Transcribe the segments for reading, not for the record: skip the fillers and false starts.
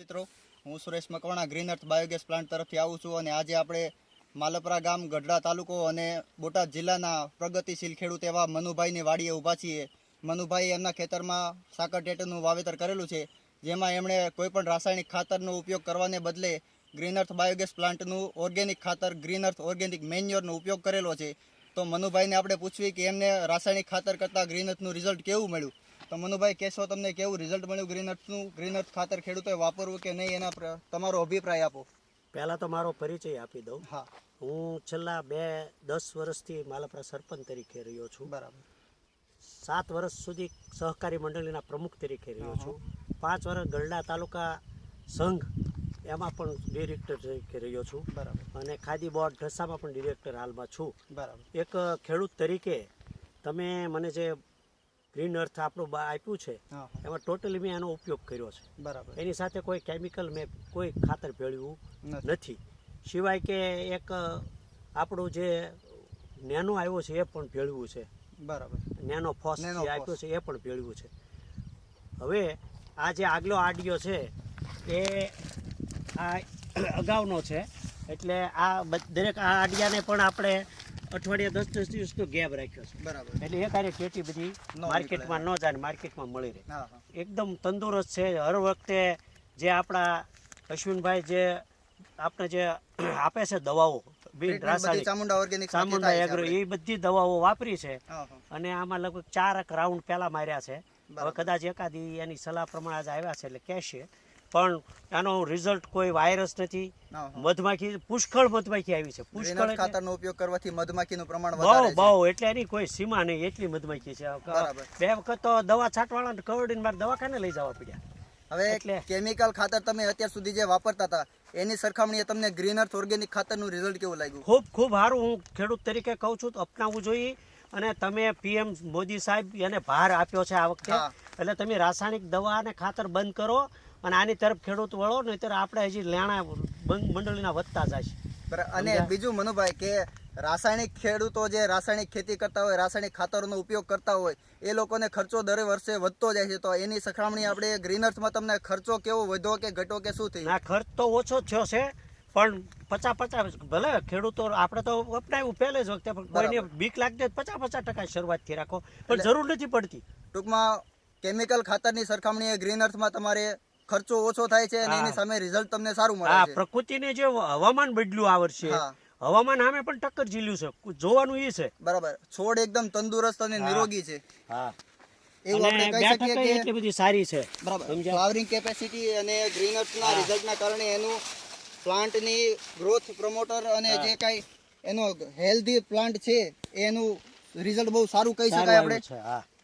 મિત્રો, હું સુરેશ મકવાણા ગ્રીન અર્થ biogas plant તરફથી આવું છું અને આજે આપણે માલપરા ગામ, ગઢડા તાલુકો અને બોટાદ જિલ્લાના પ્રગતિશીલ ખેડૂત એવા મનુભાઈની વાડીએ ઊભા છીએ. મનુભાઈ એમના ખેતરમાં સાકર ટેટરનું વાવેતર કરેલું છે, જેમાં એમણે કોઈપણ રાસાયણિક ખાતરનો ઉપયોગ કરવાને બદલે ગ્રીન અર્થ બાયોગેસ પ્લાન્ટનું ઓર્ગેનિક ખાતર ગ્રીન અર્થ ઓર્ગેનિક મેન્યોરનો ઉપયોગ કરેલો છે. તો મનુભાઈને આપણે પૂછવી કે એમને રાસાયણિક ખાતર કરતાં ગ્રીન અર્થનું રિઝલ્ટ કેવું મળ્યું. તો મનુભાઈ, કહેશો તમને કેવું રિઝલ્ટ મળ્યું ગ્રીન અર્થનું? ગ્રીન અર્થ ખાતર ખેડૂતોએ વાપરવું કે નહીં, એના તમારો અભિપ્રાય આપો. પહેલાં તો મારો પરિચય આપી દઉં. હા, હું છેલ્લા 10 વર્ષથી માલપરા સરપંચ તરીકે રહ્યો છું. બરાબર. 7 વર્ષ સુધી સહકારી મંડળીના પ્રમુખ તરીકે રહ્યો છું. 5 વર્ષ ગઢડા તાલુકા સંઘ એમાં પણ ડિરેક્ટર તરીકે રહ્યો છું. બરાબર. અને ખાદી બોર્ડ ઢસામાં પણ ડિરેક્ટર હાલમાં છું. બરાબર. એક ખેડૂત તરીકે તમે મને જે ગ્રીન અર્થ આપણું આપ્યું છે એમાં ટોટલી મેં એનો ઉપયોગ કર્યો છે. બરાબર. એની સાથે કોઈ કેમિકલ મેં કોઈ ખાતર ભેળવ્યું નથી, સિવાય કે એક આપણું જે નેનો આવ્યો છે એ પણ ભેળવ્યું છે. બરાબર. નેનો ફોસ જે આપ્યો છે એ પણ ભેળવ્યું છે. હવે આ જે આગલો આડિયો છે એ આ અગાઉનો છે, એટલે આ દરેક આ આડિયાને પણ આપણે અઠવાડિયા 10 દિવસનો ગેપ રાખ્યો છે. બરાબર. એટલે એ કાર્ય ટેટી બધી માર્કેટમાં ન જાય, માર્કેટમાં મળી રહે. એકદમ તંદુરસ્ત છે. હર વખતે જે આપણા અશ્વિનભાઈ જે આપણે જે આપે છે દવાઓ રાસાયણિક, ચામુંડા એગ્રો, એ બધી દવાઓ વાપરી છે અને આમાં લગભગ 4 રાઉન્ડ પહેલા માર્યા છે. હવે કદાચ એકાદી એની સલાહ પ્રમાણે આજે આવ્યા છે એટલે કહેશે, પણ આનો રિઝલ્ટ કોઈ વાયરસ નથી. મધમાખી પુષ્કળ મધમાખી આવી છે. પુષ્કળ ખાતરનો ઉપયોગ કરવાથી મધમાખીનું પ્રમાણ બહુ એટલે એની કોઈ સીમા નહીં, એટલી મધમાખી છે. 2 વખત તો દવા છાંટવાળા કવડીને મારે દવાખાને લઈ જવા પડ્યા. હવે કેમિકલ ખાતર તમે અત્યાર સુધી જે વાપરતા હતા એની સરખામણીએ તમને ગ્રીન અર્થ ઓર્ગેનિક ખાતરનું રિઝલ્ટ કેવું લાગ્યું? ખૂબ સારું. હું ખેડૂત તરીકે કહું છું તો અપનાવવું જોઈએ. અને તમે PM મોદી સાહેબ એને ભાર આપ્યો છે આ વખતે, એટલે તમે રાસાયણિક દવા અને ખાતર બંધ કરો અને આની તરફ ખેડૂત વળો, નહીંતર આપણે હજી લેણા મંડળીના વધતા જાય. અને બીજું મનુભાઈ, કે રાસાયણિક ખેડૂતો જે રાસાયણિક ખેતી કરતા હોય, રાસાયણિક ખાતરોનો ઉપયોગ કરતા હોય, એ લોકોને ખર્ચો દર વર્ષે વધતો જાય છે. તો એની સરખામણી આપણે ગ્રીન અર્થમાં તમને ખર્ચો કેવો વધ્યો કે ઘટ્યો કે શું થયું? ના, ખર્ચ તો ઓછો થયો છે, પણ 50-50 ભલે ખેડૂતો આપણે તો અપનાવ્યું પહેલે જ વખતે, પણ કોઈને બીક લાગતી 50% શરૂઆતથી રાખો, પણ જરૂર નથી પડતી. ટૂંકમાં કેમિકલ ખાતરની સરખામણીએ ગ્રીન અર્થમાં તમારે ખર્ચો ઓછો થાય છે અને એની સામે રિઝલ્ટ તમને સારું મળે છે. પ્રકૃતિને જે હવામાન બદલ્યું આ વર્ષે, હવામાન સામે પણ ટક્કર ઝીલ્યું છે, જોવાનું એ છે. બરાબર. છોડ એકદમ તંદુરસ્ત અને નિરોગી છે. એવું આપણે કહી શકીએ કે એટલી બધી સારી છે. બરાબર. ફ્લાવરિંગ કેપેસિટી અને ગ્રીન અર્થના રિઝલ્ટના કારણે એનું પ્લાન્ટની ગ્રોથ પ્રમોટર અને જે કાંઈ એનો હેલ્ધી પ્લાન્ટ છે એનું રિઝલ્ટ બહુ સારું કહી શકાય આપણે.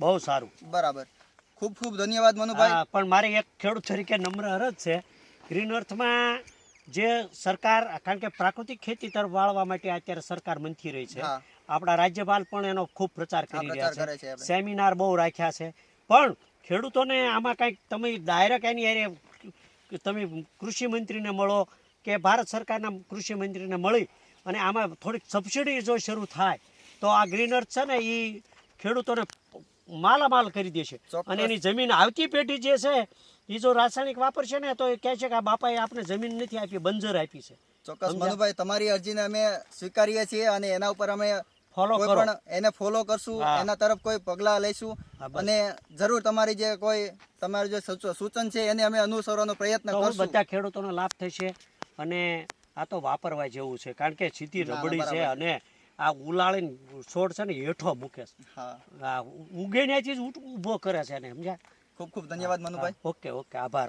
બહુ સારું. બરાબર. ખૂબ ખૂબ ધન્યવાદ મનુભાઈ. પણ મારે એક ખેડૂત તરીકે નમ્ર અરજ છે, ગ્રીન અર્થમાં જે સરકાર, કારણ કે પ્રાકૃતિક ખેતી તરફ વાળવા માટે અત્યારે સરકાર મંથી રહી છે. આપણા રાજ્યપાલ પણ એનો ખૂબ પ્રચાર કરી રહ્યા છે, સેમિનાર બહુ રાખ્યા છે. પણ ખેડૂતોને આમાં કંઈક તમે ડાયરેક્ટ એની અરે તમે કૃષિ મંત્રીને મળો કે ભારત સરકારના કૃષિ મંત્રીને મળી અને આમાં થોડીક સબસિડી જો શરૂ થાય તો આ ગ્રીન અર્થ છે ને એ ખેડૂતોને માલામાલ કરી દેશે. અને એની જમીન આવતી પેઢી જે છે એ જો રાસાયણિક વાપરશે ને તો એ કહે છે કે આ બાપાએ આપણે જમીન નથી આપી, બંજર આપી છે. ચોક્કસ મનુભાઈ, તમારી અરજીને અમે સ્વીકારીએ છીએ અને એના ઉપર અમે એને ફોલો કરશું, એના તરફ કોઈ પગલાં લઈશું અને જરૂર તમારી જે કોઈ તમારું જે સૂચન છે એને અમે અનુસરવાનો પ્રયત્ન કરશું. બધા ખેડૂતોનો લાભ થશે અને આ તો વાપરવા જેવું છે, કારણ કે સીધી રબડી છે અને આ ઉલાળીને છોડ છે ને હેઠો મૂકે છે. ઉગે ત્યાંથી જ ઊભો કરે છે ને, સમજ્યા? ખૂબ ખૂબ ધન્યવાદ મનુભાઈ. ઓકે, આભાર.